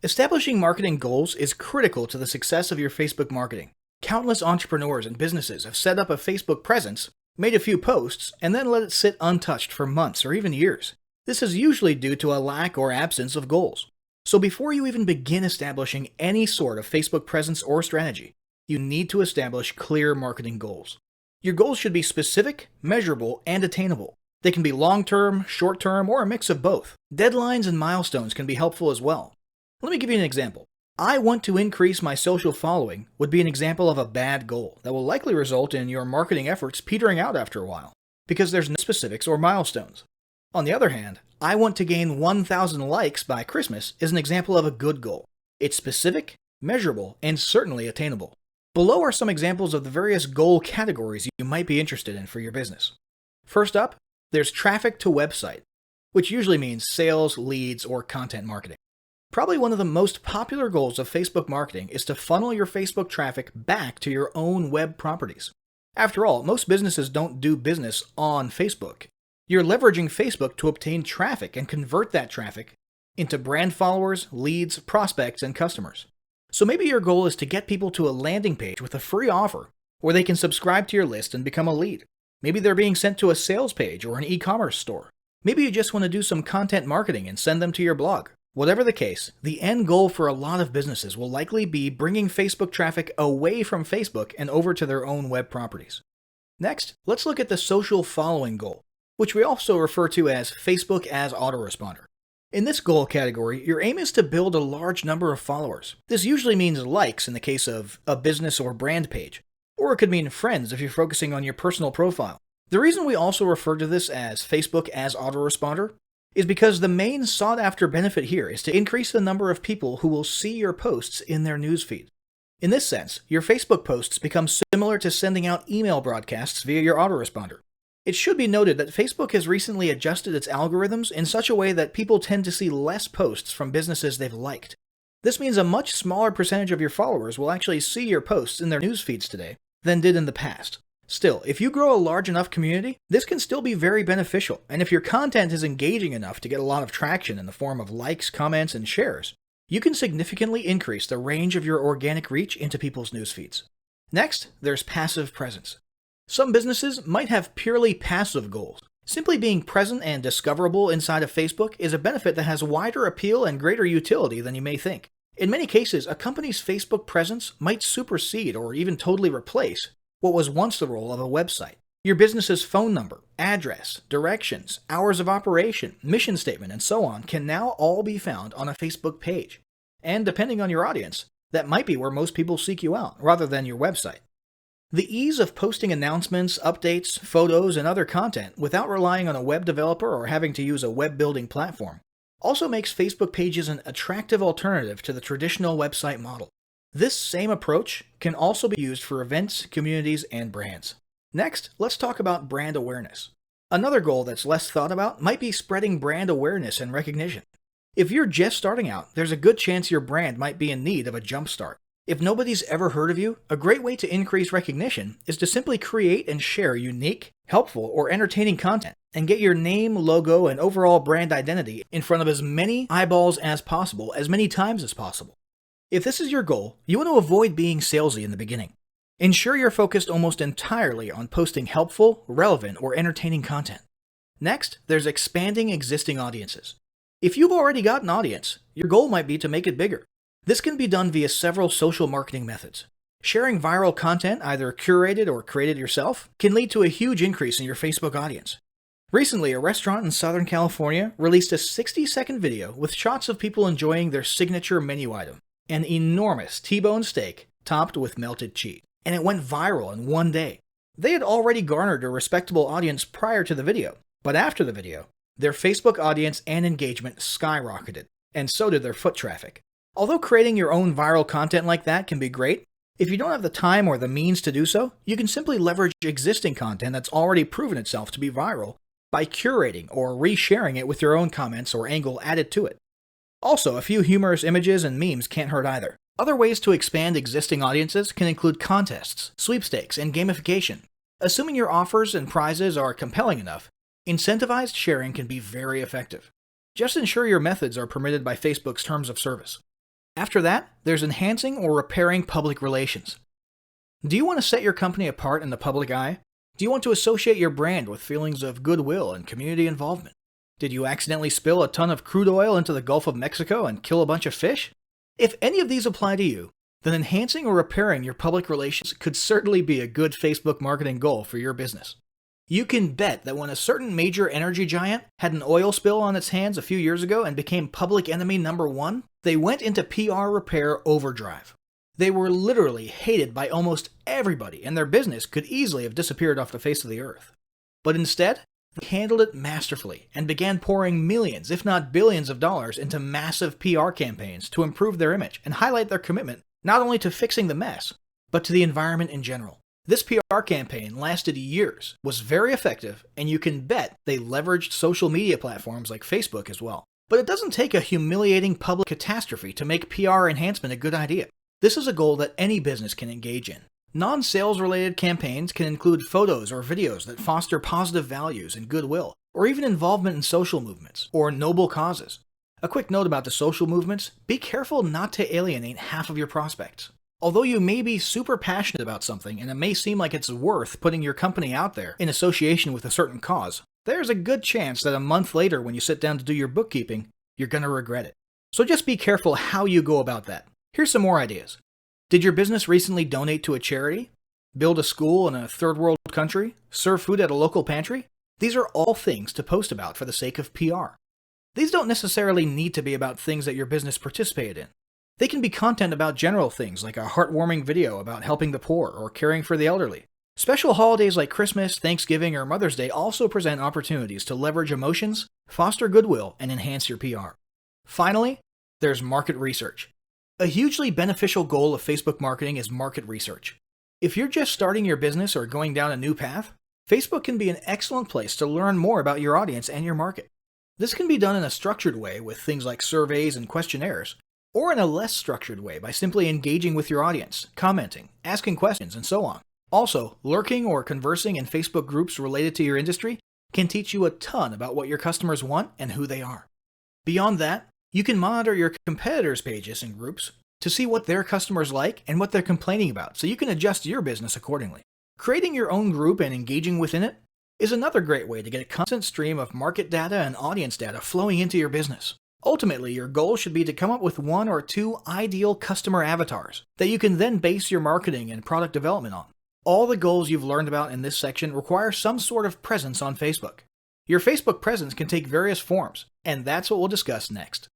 Establishing marketing goals is critical to the success of your Facebook marketing. Countless entrepreneurs and businesses have set up a Facebook presence, made a few posts, and then let it sit untouched for months or even years. This is usually due to a lack or absence of goals. So before you even begin establishing any sort of Facebook presence or strategy, you need to establish clear marketing goals. Your goals should be specific, measurable, and attainable. They can be long-term, short-term, or a mix of both. Deadlines and milestones can be helpful as well. Let me give you an example. I want to increase my social following would be an example of a bad goal that will likely result in your marketing efforts petering out after a while, because there's no specifics or milestones. On the other hand, I want to gain 1,000 likes by Christmas is an example of a good goal. It's specific, measurable, and certainly attainable. Below are some examples of the various goal categories you might be interested in for your business. First up, there's traffic to website, which usually means sales, leads, or content marketing. Probably one of the most popular goals of Facebook marketing is to funnel your Facebook traffic back to your own web properties. After all, most businesses don't do business on Facebook. You're leveraging Facebook to obtain traffic and convert that traffic into brand followers, leads, prospects, and customers. So maybe your goal is to get people to a landing page with a free offer where they can subscribe to your list and become a lead. Maybe they're being sent to a sales page or an e-commerce store. Maybe you just want to do some content marketing and send them to your blog. Whatever the case, the end goal for a lot of businesses will likely be bringing Facebook traffic away from Facebook and over to their own web properties. Next, let's look at the social following goal, which we also refer to as Facebook as autoresponder. In this goal category, your aim is to build a large number of followers. This usually means likes in the case of a business or brand page, or it could mean friends if you're focusing on your personal profile. The reason we also refer to this as Facebook as autoresponder is because the main sought-after benefit here is to increase the number of people who will see your posts in their newsfeed. In this sense, your Facebook posts become similar to sending out email broadcasts via your autoresponder. It should be noted that Facebook has recently adjusted its algorithms in such a way that people tend to see less posts from businesses they've liked. This means a much smaller percentage of your followers will actually see your posts in their newsfeeds today than did in the past. Still, if you grow a large enough community, this can still be very beneficial, and if your content is engaging enough to get a lot of traction in the form of likes, comments, and shares, you can significantly increase the range of your organic reach into people's newsfeeds. Next, there's passive presence. Some businesses might have purely passive goals. Simply being present and discoverable inside of Facebook is a benefit that has wider appeal and greater utility than you may think. In many cases, a company's Facebook presence might supersede or even totally replace what was once the role of a website. Your business's phone number, address, directions, hours of operation, mission statement, and so on can now all be found on a Facebook page. And depending on your audience, that might be where most people seek you out, rather than your website. The ease of posting announcements, updates, photos, and other content without relying on a web developer or having to use a web building platform also makes Facebook pages an attractive alternative to the traditional website model. This same approach can also be used for events, communities, and brands. Next, let's talk about brand awareness. Another goal that's less thought about might be spreading brand awareness and recognition. If you're just starting out, there's a good chance your brand might be in need of a jump start. If nobody's ever heard of you, a great way to increase recognition is to simply create and share unique, helpful, or entertaining content and get your name, logo, and overall brand identity in front of as many eyeballs as possible, as many times as possible. If this is your goal, you want to avoid being salesy in the beginning. Ensure you're focused almost entirely on posting helpful, relevant, or entertaining content. Next, there's expanding existing audiences. If you've already got an audience, your goal might be to make it bigger. This can be done via several social marketing methods. Sharing viral content, either curated or created yourself, can lead to a huge increase in your Facebook audience. Recently, a restaurant in Southern California released a 60-second video with shots of people enjoying their signature menu item, an enormous T-bone steak topped with melted cheese, and it went viral in one day. They had already garnered a respectable audience prior to the video, but after the video, their Facebook audience and engagement skyrocketed, and so did their foot traffic. Although creating your own viral content like that can be great, if you don't have the time or the means to do so, you can simply leverage existing content that's already proven itself to be viral by curating or resharing it with your own comments or angle added to it. Also, a few humorous images and memes can't hurt either. Other ways to expand existing audiences can include contests, sweepstakes, and gamification. Assuming your offers and prizes are compelling enough, incentivized sharing can be very effective. Just ensure your methods are permitted by Facebook's terms of service. After that, there's enhancing or repairing public relations. Do you want to set your company apart in the public eye? Do you want to associate your brand with feelings of goodwill and community involvement? Did you accidentally spill a ton of crude oil into the Gulf of Mexico and kill a bunch of fish? If any of these apply to you, then enhancing or repairing your public relations could certainly be a good Facebook marketing goal for your business. You can bet that when a certain major energy giant had an oil spill on its hands a few years ago and became public enemy number one, they went into PR repair overdrive. They were literally hated by almost everybody, and their business could easily have disappeared off the face of the earth. But instead, they handled it masterfully and began pouring millions, if not billions of dollars into massive PR campaigns to improve their image and highlight their commitment not only to fixing the mess, but to the environment in general. This PR campaign lasted years, was very effective, and you can bet they leveraged social media platforms like Facebook as well. But it doesn't take a humiliating public catastrophe to make PR enhancement a good idea. This is a goal that any business can engage in. Non-sales related campaigns can include photos or videos that foster positive values and goodwill, or even involvement in social movements or noble causes. A quick note about the social movements: be careful not to alienate half of your prospects. Although you may be super passionate about something and it may seem like it's worth putting your company out there in association with a certain cause, there's a good chance that a month later when you sit down to do your bookkeeping, you're going to regret it. So just be careful how you go about that. Here's some more ideas. Did your business recently donate to a charity? Build a school in a third world country? Serve food at a local pantry? These are all things to post about for the sake of PR. These don't necessarily need to be about things that your business participated in. They can be content about general things like a heartwarming video about helping the poor or caring for the elderly. Special holidays like Christmas, Thanksgiving, or Mother's Day also present opportunities to leverage emotions, foster goodwill, and enhance your PR. Finally, there's market research. A hugely beneficial goal of Facebook marketing is market research. If you're just starting your business or going down a new path, Facebook can be an excellent place to learn more about your audience and your market. This can be done in a structured way with things like surveys and questionnaires, or in a less structured way by simply engaging with your audience, commenting, asking questions, and so on. Also, lurking or conversing in Facebook groups related to your industry can teach you a ton about what your customers want and who they are. Beyond that, you can monitor your competitors' pages and groups to see what their customers like and what they're complaining about, so you can adjust your business accordingly. Creating your own group and engaging within it is another great way to get a constant stream of market data and audience data flowing into your business. Ultimately, your goal should be to come up with 1 or 2 ideal customer avatars that you can then base your marketing and product development on. All the goals you've learned about in this section require some sort of presence on Facebook. Your Facebook presence can take various forms, and that's what we'll discuss next.